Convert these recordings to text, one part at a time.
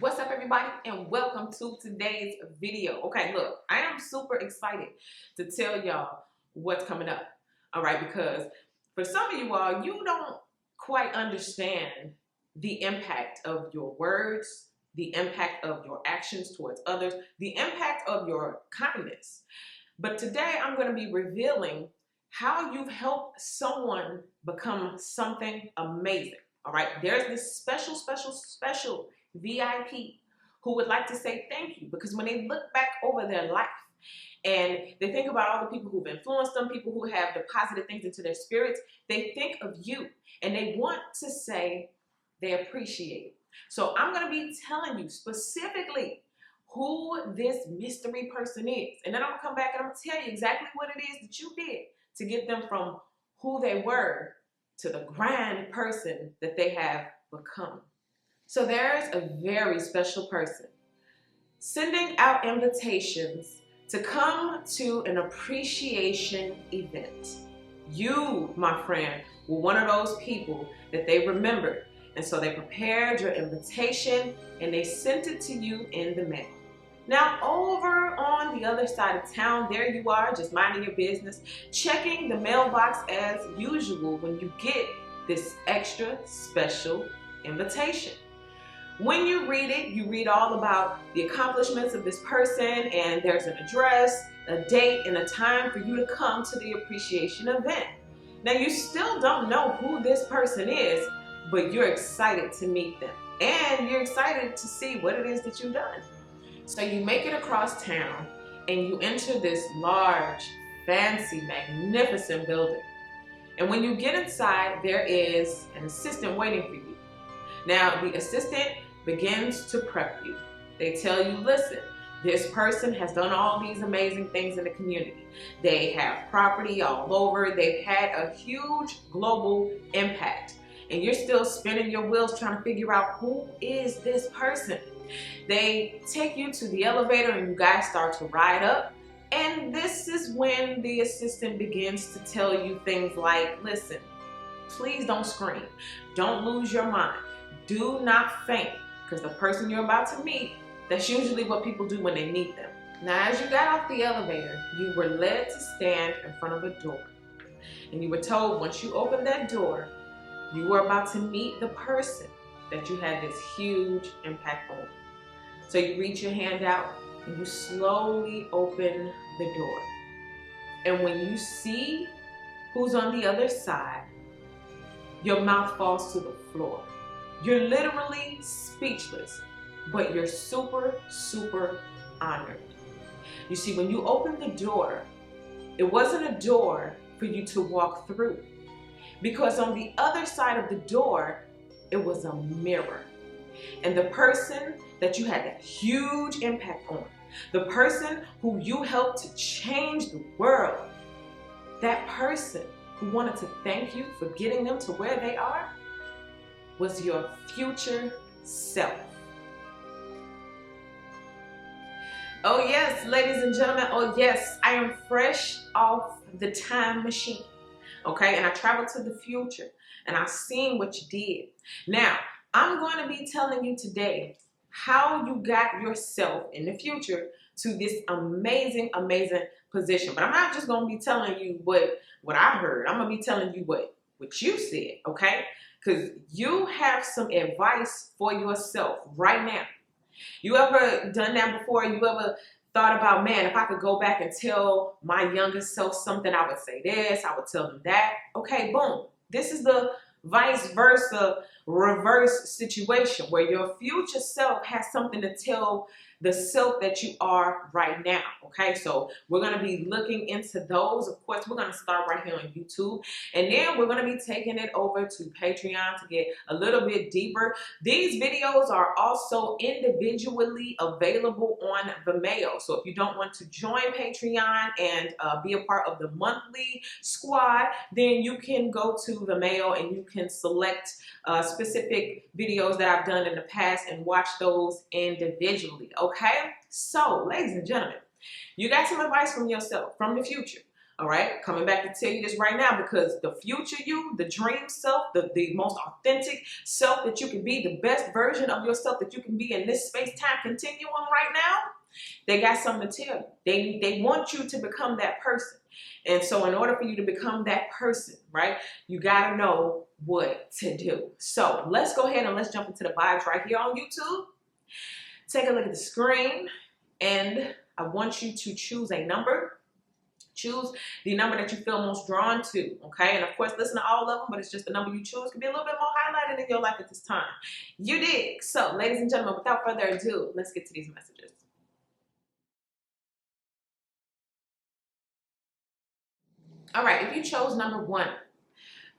What's up, everybody, and welcome to today's video. Okay, look, I am super excited to tell y'all what's coming up, all right, because for some of you all, you don't quite understand the impact of your words, the impact of your actions towards others, the impact of your kindness. But today I'm going to be revealing how you've helped someone become something amazing, all right? There's this special VIP who would like to say thank you, because when they look back over their life and they think about all the people who've influenced them, people who have deposited things into their spirits, they think of you and they want to say they appreciate it. So I'm going to be telling you specifically who this mystery person is. And then I'm going to come back and I'm going to tell you exactly what it is that you did to get them from who they were to the grand person that they have become. So there's a very special person sending out invitations to come to an appreciation event. You, my friend, were one of those people that they remembered. And so they prepared your invitation and they sent it to you in the mail. Now, over on the other side of town, there you are, just minding your business, checking the mailbox as usual when you get this extra special invitation. When you read it, you read all about the accomplishments of this person, and there's an address, a date, and a time for you to come to the appreciation event. Now, you still don't know who this person is, but you're excited to meet them, and you're excited to see what it is that you've done. So you make it across town, and you enter this large, fancy, magnificent building. And when you get inside, there is an assistant waiting for you. Now, the assistant begins to prep you. They tell you, listen, this person has done all these amazing things in the community. They have property all over. They've had a huge global impact. And you're still spinning your wheels trying to figure out who is this person. They take you to the elevator and you guys start to ride up. And this is when the assistant begins to tell you things like, listen, please don't scream. Don't lose your mind. Do not faint, because the person you're about to meet, that's usually what people do when they meet them. Now, as you got off the elevator, you were led to stand in front of a door. And you were told once you opened that door, you were about to meet the person that you had this huge impact on. So you reach your hand out and you slowly open the door. And when you see who's on the other side, your mouth falls to the floor. You're literally speechless, but you're super honored. You see, when you opened the door, it wasn't a door for you to walk through, because on the other side of the door, it was a mirror. And the person that you had that huge impact on, the person who you helped to change the world, that person who wanted to thank you for getting them to where they are, was your future self. Oh yes, ladies and gentlemen, oh yes, I am fresh off the time machine, okay? And I traveled to the future and I've seen what you did. Now, I'm going to be telling you today how you got yourself in the future to this amazing position. But I'm not just going to be telling you what I heard. I'm going to be telling you what you said, okay? Because you have some advice for yourself right now. You ever done that before? You ever thought about, man, if I could go back and tell my younger self something, I would say this, I would tell them that. Okay, boom. This is the vice versa, reverse situation where your future self has something to tell the self that you are right now, okay? So we're going to be looking into those. Of course, we're going to start right here on YouTube, and then we're going to be taking it over to Patreon to get a little bit deeper. These videos are also individually available on Vimeo. So if you don't want to join Patreon and be a part of the monthly squad, then you can go to Vimeo and you can select specific videos that I've done in the past and watch those individually, okay? So, ladies and gentlemen, you got some advice from yourself, from the future, All right, coming back to tell you this right now, because the future you, the dream self, the most authentic self that you can be, the best version of yourself that you can be in this space-time continuum right now, they got something to tell you. They want you to become that person. And so in order for you to become that person, right, you got to know what to do. So let's go ahead and let's jump into the vibes right here on YouTube. Take a look at the screen, and I want you to choose a number. Choose the number that you feel most drawn to, okay? And of course, listen to all of them, but it's just the number you choose. It can be a little bit more highlighted in your life at this time. You dig? So, ladies and gentlemen, without further ado, let's get to these messages. All right, if you chose number 1,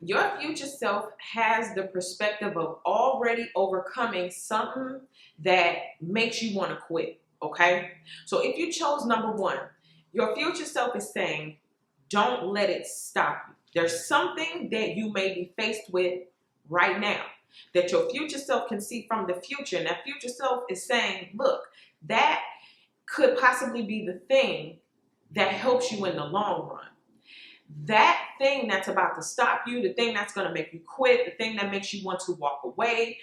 your future self has the perspective of already overcoming something that makes you want to quit, okay? So if you chose number 1, your future self is saying, don't let it stop you. There's something that you may be faced with right now that your future self can see from the future. And that future self is saying, look, that could possibly be the thing that helps you in the long run. That thing that's about to stop you, the thing that's going to make you quit, the thing that makes you want to walk away,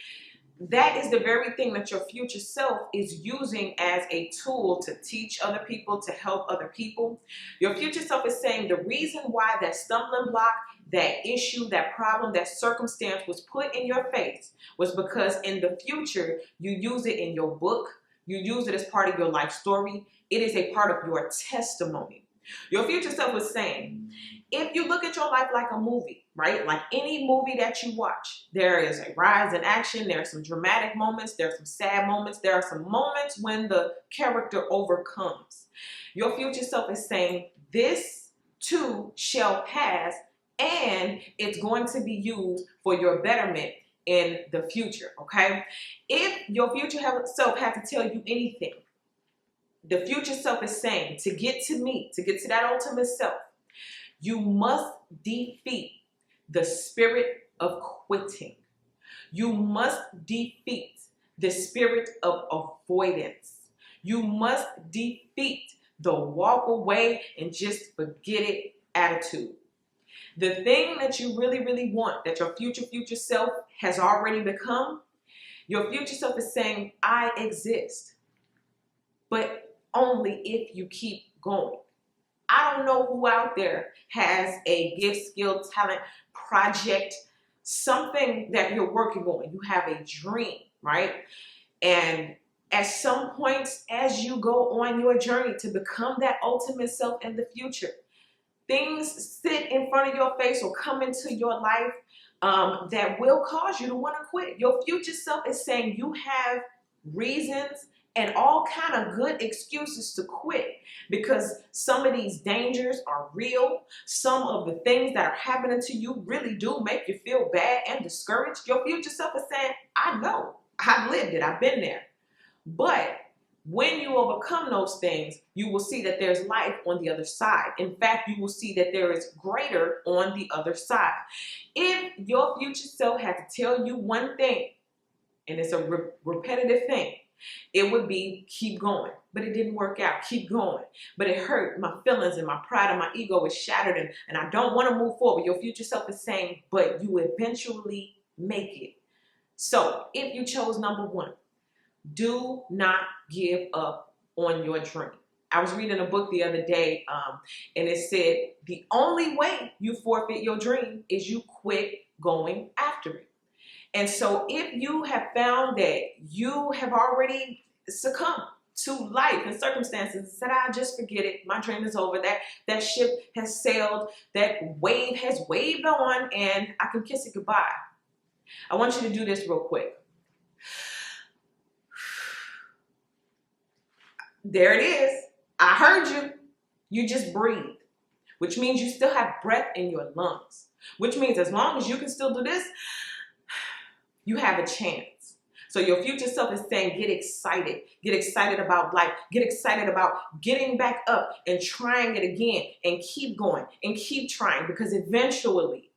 that is the very thing that your future self is using as a tool to teach other people, to help other people. Your future self is saying the reason why that stumbling block, that issue, that problem, that circumstance was put in your face was because in the future, you use it in your book, you use it as part of your life story. It is a part of your testimony. Your future self is saying, if you look at your life like a movie, right? Like any movie that you watch, there is a rise in action. There are some dramatic moments. There are some sad moments. There are some moments when the character overcomes. Your future self is saying, this too shall pass, and it's going to be used for your betterment in the future, okay? If your future self had to tell you anything, the future self is saying, to get to me, to get to that ultimate self, you must defeat the spirit of quitting. You must defeat the spirit of avoidance. You must defeat the walk away and just forget it attitude. The thing that you really, really want, that your future self has already become, your future self is saying, I exist, but only if you keep going. I don't know who out there has a gift, skill, talent, project, something that you're working on. You have a dream, right? And at some points, as you go on your journey to become that ultimate self in the future, things sit in front of your face or come into your life that will cause you to want to quit. Your future self is saying you have reasons and all kind of good excuses to quit because some of these dangers are real. Some of the things that are happening to you really do make you feel bad and discouraged. Your future self is saying, I know, I've lived it, I've been there. But when you overcome those things, you will see that there's life on the other side. In fact, you will see that there is greater on the other side. If your future self had to tell you one thing, and it's a repetitive thing, it would be keep going. But it didn't work out. Keep going. But it hurt. My feelings and my pride and my ego is shattered and I don't want to move forward. Your future self is saying, but you eventually make it. So if you chose number 1, do not give up on your dream. I was reading a book the other day and it said the only way you forfeit your dream is you quit going after it. And so if you have found that you have already succumbed to life and circumstances and said, I just forget it, my dream is over, that ship has sailed, that wave has waved on, and I can kiss it goodbye. I want you to do this real quick. There it is. I heard you. You just breathed, which means you still have breath in your lungs, which means as long as you can still do this, you have a chance. So your future self is saying, get excited about life, get excited about getting back up and trying it again and keep going and keep trying because eventually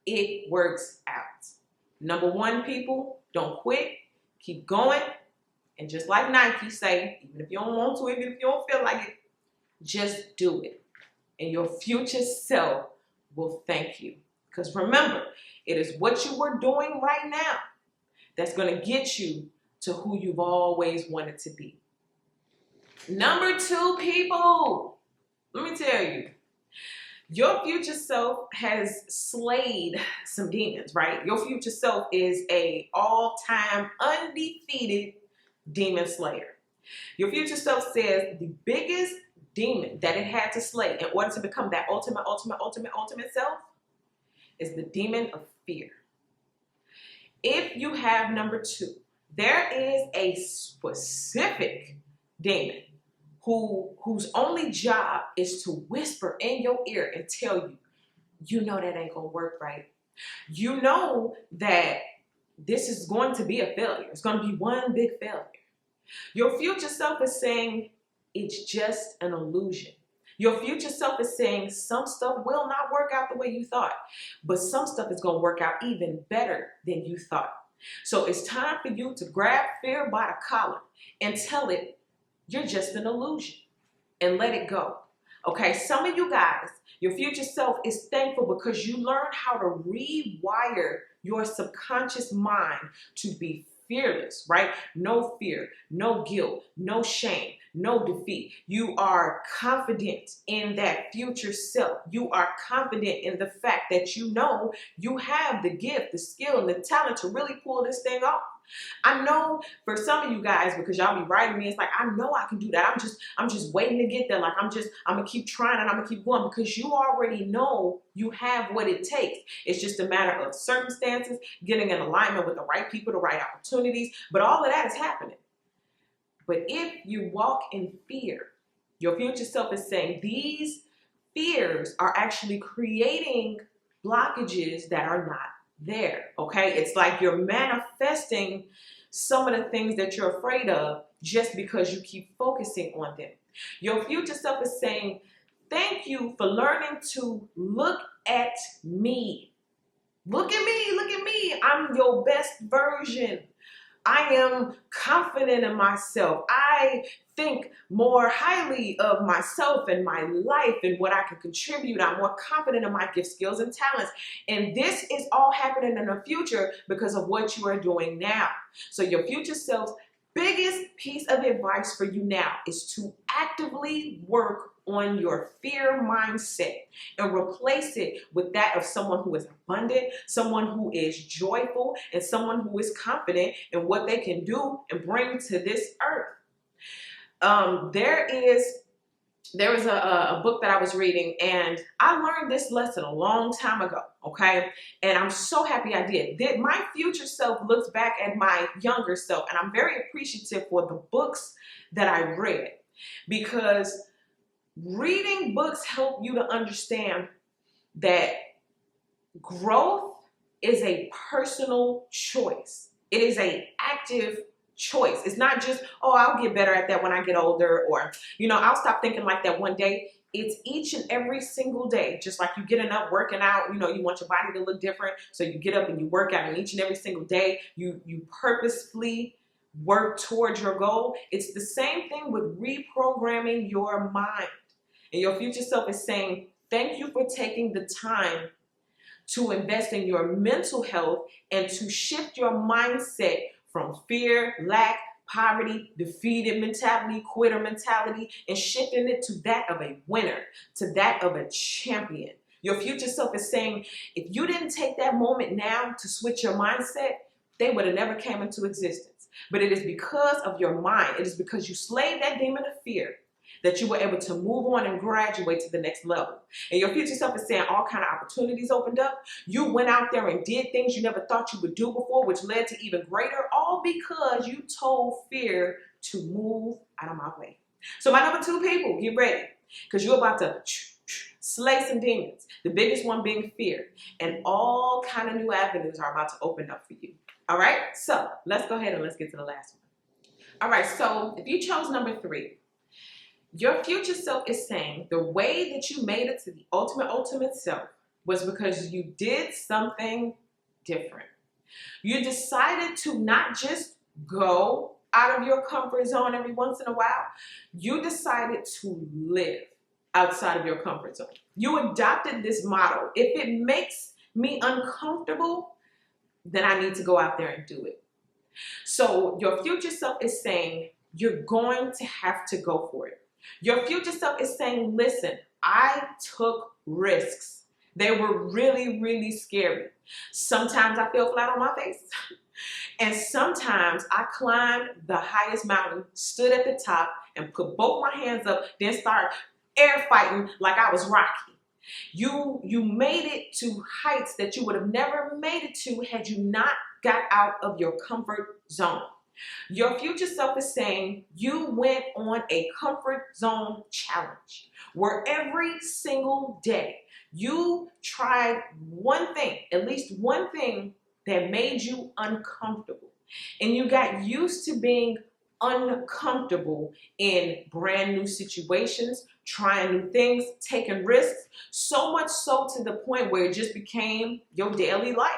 it works out. Number 1, people, don't quit, keep going. And just like Nike say, even if you don't want to, even if you don't feel like it, just do it. and your future self will thank you. Because remember, it is what you are doing right now that's going to get you to who you've always wanted to be. Number 2, people, let me tell you, your future self has slayed some demons, right? Your future self is a all-time undefeated demon slayer. Your future self says the biggest demon that it had to slay in order to become that ultimate self is the demon of fear. If you have number 2, there is a specific demon whose only job is to whisper in your ear and tell you, you know that ain't gonna work, right? You know that this is going to be a failure. It's going to be one big failure. Your future self is saying it's just an illusion. Your future self is saying some stuff will not work out the way you thought, but some stuff is going to work out even better than you thought. So it's time for you to grab fear by the collar and tell it you're just an illusion and let it go. Okay, some of you guys, your future self is thankful because you learned how to rewire your subconscious mind to be fearless, right? No fear, no guilt, no shame, no defeat. You are confident in that future self. You are confident in the fact that you know you have the gift, the skill, and the talent to really pull this thing off. I know for some of you guys, because y'all be writing me, it's like, I know I can do that. I'm just waiting to get there. Like, I'm gonna keep trying and I'm gonna keep going, because you already know you have what it takes. It's just a matter of circumstances, getting in alignment with the right people, the right opportunities, but all of that is happening. But if you walk in fear, your future self is saying these fears are actually creating blockages that are not there, okay? It's like you're manifesting some of the things that you're afraid of just because you keep focusing on them. Your future self is saying, thank you for learning to look at me. Look at me, look at me. I'm your best version. I am confident in myself. I think more highly of myself and my life and what I can contribute. I'm more confident in my gifts, skills, and talents. And this is all happening in the future because of what you are doing now. So your future self's biggest piece of advice for you now is to actively work on your fear mindset and replace it with that of someone who is abundant, someone who is joyful, and someone who is confident in what they can do and bring to this earth. There is a book that I was reading, and I learned this lesson a long time ago, okay? And I'm so happy I did. My future self looks back at my younger self, and I'm very appreciative for the books that I read, because reading books help you to understand that growth is a personal choice. It is an active choice. It's not just, oh, I'll get better at that when I get older, or, you know, I'll stop thinking like that one day. It's each and every single day. Just like you getting up, working out, you know, you want your body to look different, so you get up and you work out, and each and every single day you purposefully work towards your goal. It's the same thing with reprogramming your mind. And your future self is saying, thank you for taking the time to invest in your mental health and to shift your mindset from fear, lack, poverty, defeated mentality, quitter mentality, and shifting it to that of a winner, to that of a champion. Your future self is saying, if you didn't take that moment now to switch your mindset, they would have never came into existence. But it is because of your mind. It is because you slayed that demon of fear that you were able to move on and graduate to the next level. And your future self is saying all kind of opportunities opened up. You went out there and did things you never thought you would do before, which led to even greater, all because you told fear to move out of my way. So my number 2 people, get ready, because you're about to slay some demons. The biggest one being fear. And all kind of new avenues are about to open up for you. All right, so let's go ahead and let's get to the last one. All right, so if you chose number 3, your future self is saying the way that you made it to the ultimate self was because you did something different. You decided to not just go out of your comfort zone every once in a while. You decided to live outside of your comfort zone. You adopted this motto. If it makes me uncomfortable, then I need to go out there and do it. So your future self is saying, you're going to have to go for it. Your future self is saying, listen, I took risks. They were really, really scary. Sometimes I fell flat on my face. And sometimes I climbed the highest mountain, stood at the top, and put both my hands up, then started air fighting like I was Rocky. You made it to heights that you would have never made it to had you not got out of your comfort zone. Your future self is saying you went on a comfort zone challenge where every single day you tried one thing, at least one thing that made you uncomfortable. And you got used to being uncomfortable in brand new situations, trying new things, taking risks, so much so to the point where it just became your daily life.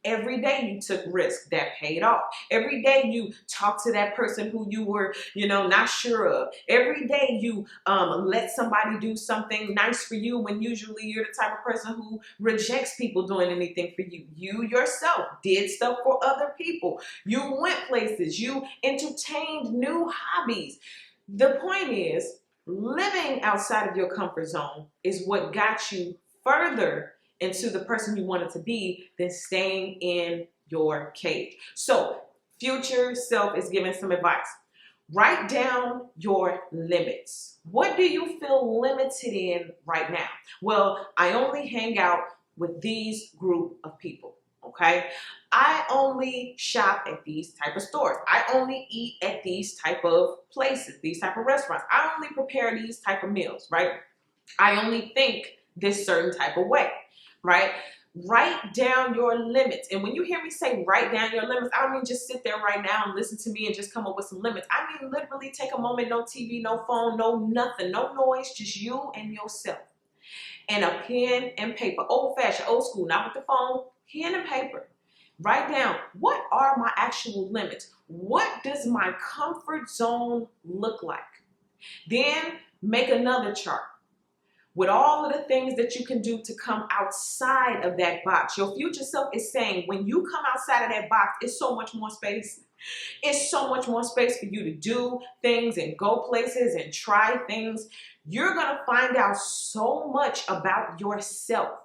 Every day you took risks that paid off. Every day you talked to that person who you were, not sure of. Every day you let somebody do something nice for you when usually you're the type of person who rejects people doing anything for you. You yourself did stuff for other people. You went places. You entertained new hobbies. The point is, living outside of your comfort zone is what got you further into the person you wanted to be than staying in your cage. So, future self is giving some advice. Write down your limits. What do you feel limited in right now? Well, I only hang out with these group of people, okay? I only shop at these type of stores. I only eat at these type of places, these type of restaurants. I only prepare these type of meals, right? I only think this certain type of way. Right? Write down your limits. And when you hear me say write down your limits, I don't mean just sit there right now and listen to me and just come up with some limits. I mean literally take a moment, no TV, no phone, no nothing, no noise, just you and yourself. And a pen and paper, old-fashioned, old school, not with the phone, pen and paper. Write down, what are my actual limits? What does my comfort zone look like? Then make another chart with all of the things that you can do to come outside of that box. Your future self is saying, when you come outside of that box, it's so much more space. It's so much more space for you to do things and go places and try things. You're going to find out so much about yourself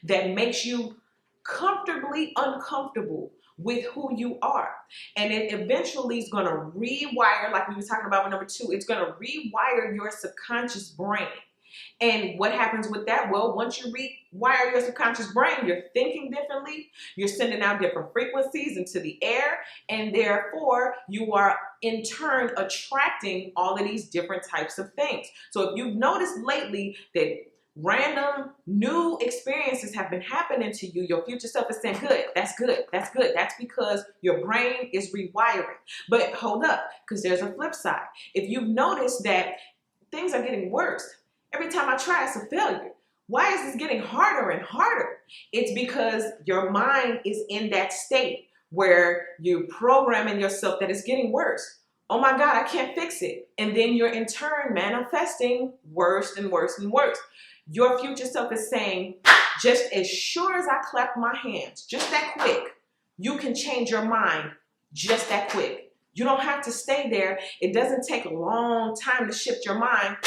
that makes you comfortably uncomfortable with who you are. And it eventually is going to rewire, like we were talking about with number 2, it's going to rewire your subconscious brain. And what happens with that? Well, once you rewire your subconscious brain, you're thinking differently, you're sending out different frequencies into the air, and therefore you are in turn attracting all of these different types of things. So if you've noticed lately that random new experiences have been happening to you, your future self is saying, good, that's good, that's good. That's because your brain is rewiring. But hold up, because there's a flip side. If you've noticed that things are getting worse, every time I try, it's a failure. Why is this getting harder and harder? It's because your mind is in that state where you're programming yourself that it's getting worse. Oh my God, I can't fix it. And then you're in turn manifesting worse and worse and worse. Your future self is saying, just as sure as I clap my hands, just that quick, you can change your mind just that quick. You don't have to stay there. It doesn't take a long time to shift your mind.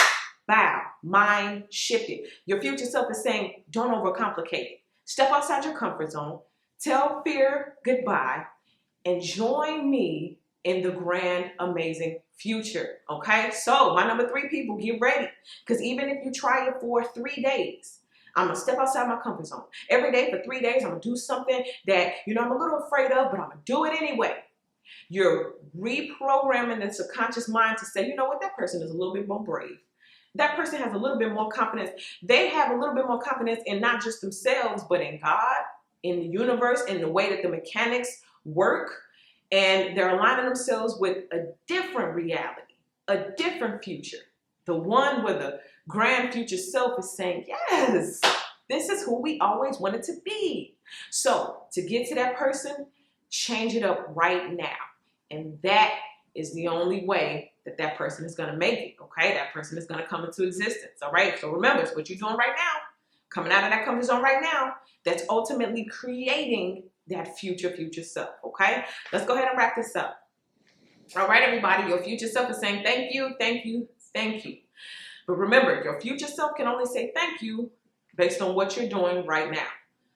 Bow, mind shifted. Your future self is saying, don't overcomplicate it. Step outside your comfort zone, tell fear goodbye, and join me in the grand, amazing future. Okay? So, my number 3 people, get ready. Because even if you try it for 3 days, I'm going to step outside my comfort zone. Every day for 3 days, I'm going to do something that, I'm a little afraid of, but I'm going to do it anyway. You're reprogramming the subconscious mind to say, you know what, that person is a little bit more brave. That person has a little bit more confidence. They have a little bit more confidence in not just themselves, but in God, in the universe, in the way that the mechanics work. And they're aligning themselves with a different reality, a different future. The one where the grand future self is saying, yes, this is who we always wanted to be. So to get to that person, change it up right now. And that is the only way that that person is going to make it, okay? That person is going to come into existence, all right? So remember, it's what you're doing right now, coming out of that comfort zone right now, that's ultimately creating that future self, okay? Let's go ahead and wrap this up. All right, everybody, your future self is saying thank you, thank you, thank you. But remember, your future self can only say thank you based on what you're doing right now.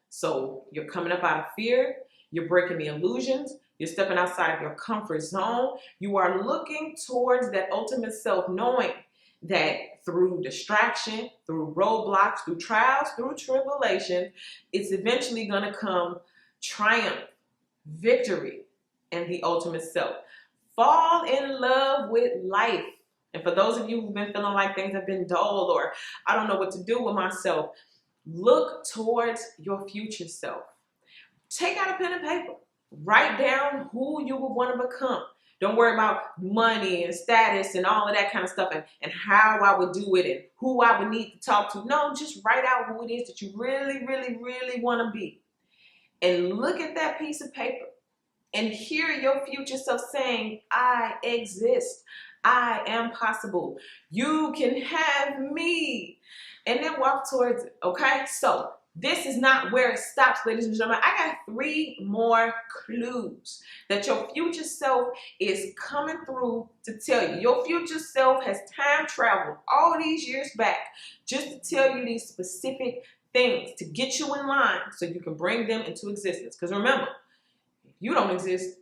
So you're coming up out of fear, you're breaking the illusions, you're stepping outside of your comfort zone, you are looking towards that ultimate self, knowing that through distraction, through roadblocks, through trials, through tribulations, it's eventually going to come triumph, victory, and the ultimate self. Fall in love with life. And for those of you who've been feeling like things have been dull or I don't know what to do with myself, look towards your future self. Take out a pen and paper. Write down who you would want to become. Don't worry about money and status and all of that kind of stuff and how I would do it and who I would need to talk to. No, just write out who it is that you really, really, really want to be. And look at that piece of paper and hear your future self saying, I exist. I am possible. You can have me. And then walk towards it, okay? So this is not where it stops, ladies and gentlemen. I got 3 more clues that your future self is coming through to tell you. Your future self has time traveled all these years back just to tell you these specific things to get you in line so you can bring them into existence. Because remember, if you don't exist,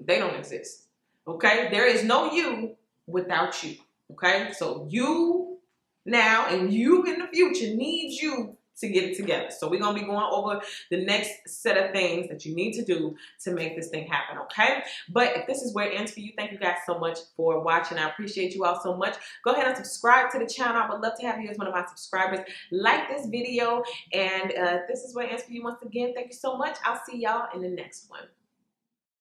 they don't exist, okay? There is no you without you, okay? So you now and you in the future need you to get it together. So we're going to be going over the next set of things that you need to do to make this thing happen, okay? But if this is where it ends for you, thank you guys so much for watching. I appreciate you all so much. Go ahead and subscribe to the channel. I would love to have you as one of my subscribers. Like this video, and this is where it ends for you once again. Thank you so much. I'll see y'all in the next one.